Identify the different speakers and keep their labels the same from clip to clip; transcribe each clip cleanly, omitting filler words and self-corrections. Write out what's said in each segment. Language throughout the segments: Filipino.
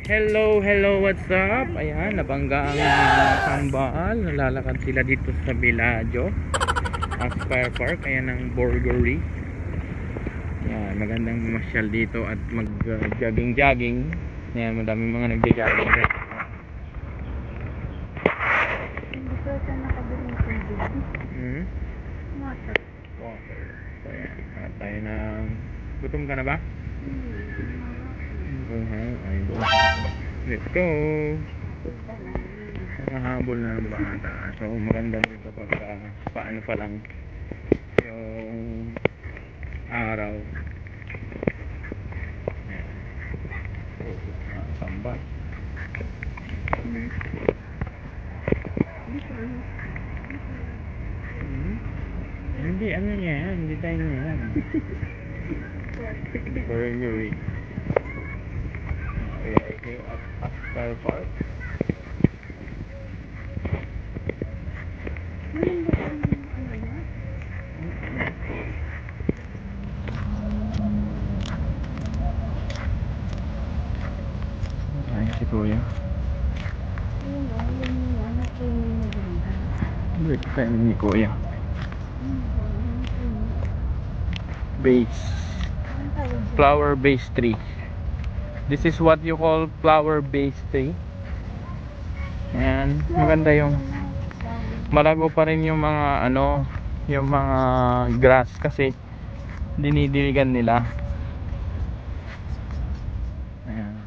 Speaker 1: Hello, hello, what's up? Ayan, nabangga ang kambal. Nalalakad sila dito sa Bellagio Aspire Park. Ayan ang Burgery. Ayan, magandang mamasyal dito at mag-jogging-jogging. Ayan, madaming mga nag-jogging.
Speaker 2: Hindi ko ito nakabili ng tubig. Water.
Speaker 1: Water. So, ayan, tayo ng... Gutom ka na ba? Let's go. Mahabol na ng bata. So maganda dito pagka paano pa lang yung araw. Samba. Hindi, ano niya yan? Hindi tayo niya yan. Burgery. Here at Aspire Park. Ay, si Kuya. Break time ni Kuya. Base. Flower base tree. This is what you call flower base tree. Ayan, maganda yung malago pa rin yung mga ano, yung mga grass kasi dinidiligan nila. Ayan.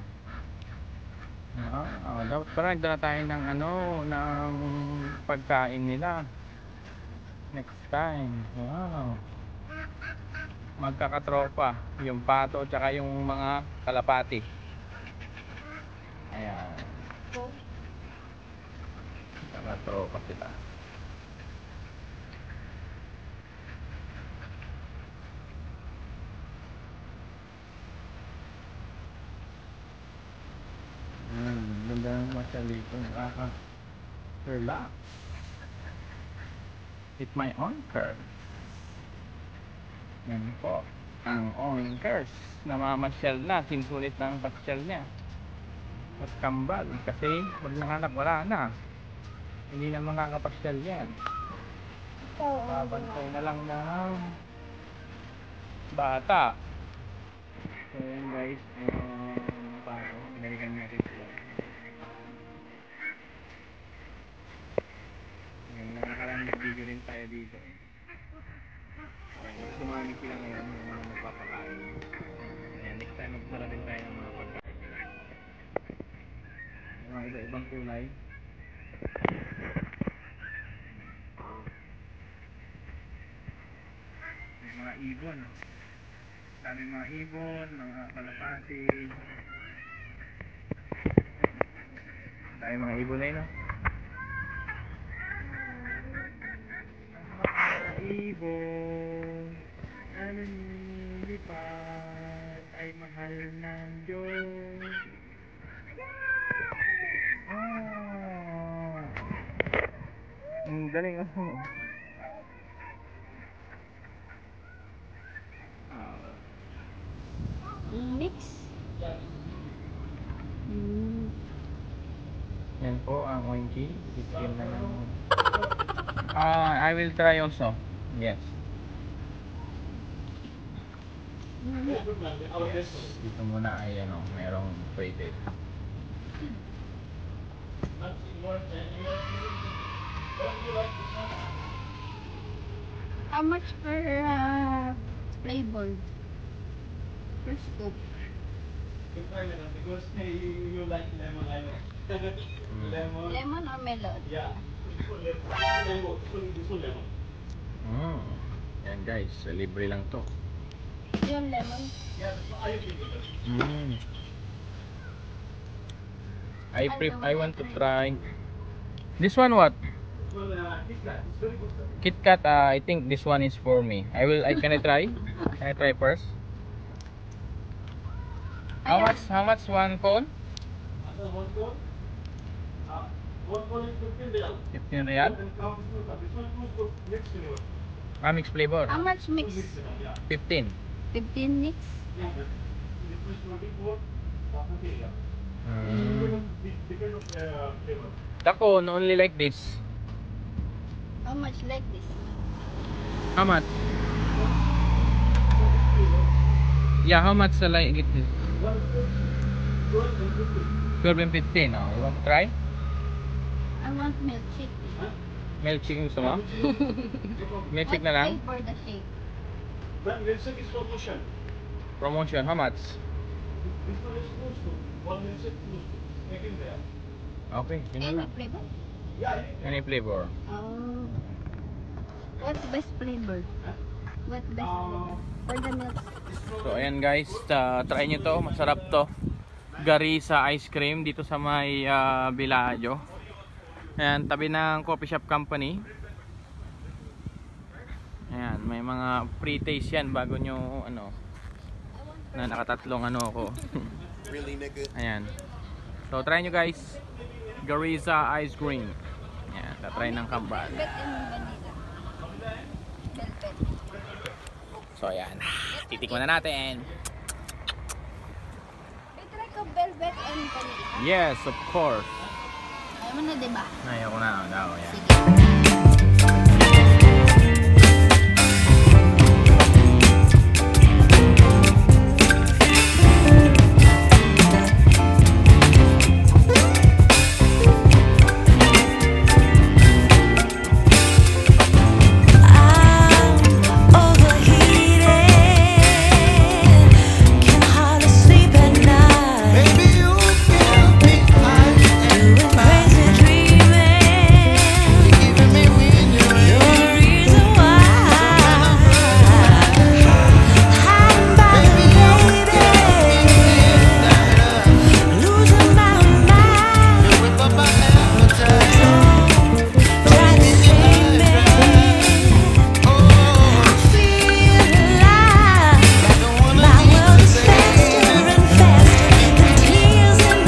Speaker 1: Dapat parang nagdala tayo ng ano, ng pagkain nila next time. Wow, magkakatropa yung pato tsaka yung mga kalapati. Ayan, magkakatropa sila. Ganda ng masyal dito, nakaka-relax. It's my onkers. Yan po ang onkers. Namamasyal na, sinsulit na ang pasyal niya at kambal kasi pag nanganak wala na, hindi na makakapasyal yan. Babantay na lang ng bata. So yan guys, bago pinalikan natin sila. Yung nakarang video rin tayo dito. Dumami sila ngayon yung mga magpapakain. Ayan, next time magdala din tayo ng mga pagkain nila. Yung mga iba-ibang kulay. May mga ibon. Dami mga ibon, mga kalapati. Dami mga ibon na yun, no? Ibon na lumilipad ay mahal ng Diyos. Galing ako.
Speaker 2: Mix?
Speaker 1: Yan po ang oinky. Itim na lang. I will try also. Yes. Yes. Dito muna ay ano, merong plated.
Speaker 2: How much per flavor? Per scoop?
Speaker 3: Because you like lemon, I know. Lemon.
Speaker 2: Lemon or melon?
Speaker 3: Yeah. This one lemon. This one lemon.
Speaker 1: Yan guys, libre lang to.
Speaker 2: Yung lemon?
Speaker 3: Yeah, that's what I think.
Speaker 1: I want to try. This one what?
Speaker 3: Well, Kit Kat. It's very good.
Speaker 1: Kit Kat, I think this one is for me. Can I try? Can I try first? How much one cone?
Speaker 3: After one cone, one cone is 15 real.
Speaker 1: 15 real?
Speaker 3: And this one is mixed flavor.
Speaker 1: Mixed flavor.
Speaker 2: How much mix?
Speaker 3: Yeah.
Speaker 1: 15.
Speaker 2: 15 mix?
Speaker 3: Yeah, but this is 24. 30 real. Depend on flavor.
Speaker 1: Taco, only like this.
Speaker 2: How much like this?
Speaker 1: How much? Yeah, how much shall I get this? 12 and 15. Oh, you want to try?
Speaker 2: I want milkshake.
Speaker 1: Milkshake gusto mo? Milkshake
Speaker 2: What
Speaker 1: na lang?
Speaker 2: flavor the shake?
Speaker 3: Then milkshake is promotion.
Speaker 1: Promotion, how much?
Speaker 3: This one is close to. One milkshake close to. Make in there.
Speaker 1: Okay, yun na
Speaker 2: Any
Speaker 1: lang.
Speaker 2: flavor?
Speaker 3: Yeah,
Speaker 1: Any flavor?
Speaker 2: Oh. What's best flavor? What best flavor? For the milk.
Speaker 1: So ayan guys, try nyo to, masarap to. Garisa ice cream dito sa may Villaggio. Ayan, tabi ng coffee shop company. Ayan, may mga free taste yan bago nyo ano, na nakatatlong ano ko. Ayan. So try nyo guys, Garisa ice cream. Ayan, tatry ng kambal.
Speaker 2: Velvet and vanilla. Velvet.
Speaker 1: So ayan, titikman na natin.
Speaker 2: May try ko velvet and vanilla.
Speaker 1: Yes, of course.
Speaker 2: Ayaw mo na, diba?
Speaker 1: Ayaw ko na daw, yan.
Speaker 2: Sige.